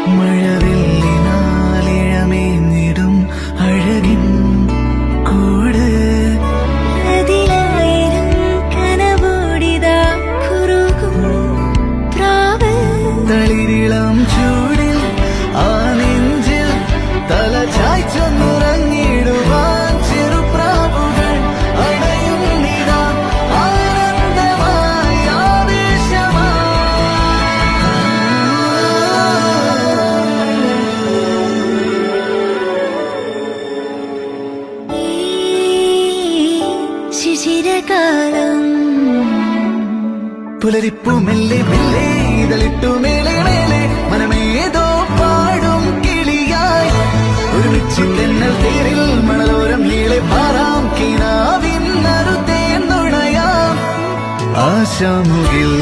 മഴവില്ലിനാലിഴമേഞ്ഞിടും അഴകിൻ കൂട് അതിലായിരം കനവോടിതാ കുറുകും പ്രാവ് തളിരിളം ചൂടിൽ ആ നെഞ്ചിൽ തല ചായ്ച്ചൊന്നുറങ്ങിടുവാൻ ചെറുപ്രാവുകൾ അടയുന്നിതാ ആനന്ദമായി ഈ ശിശിരകാലം പുലരിപ്പു മെല്ലെ മെല്ലെ ഇതളിട്ടു മേലെ മേലെ മനമേതോ പാടും കിളിയായി ഒരുമിച്ച് തെന്നൽ തേരിൽ മണലോരം നീളെ പാറാം കിനാവിൻ നറുതേൻ നുണയാം ആശാമുകിൽ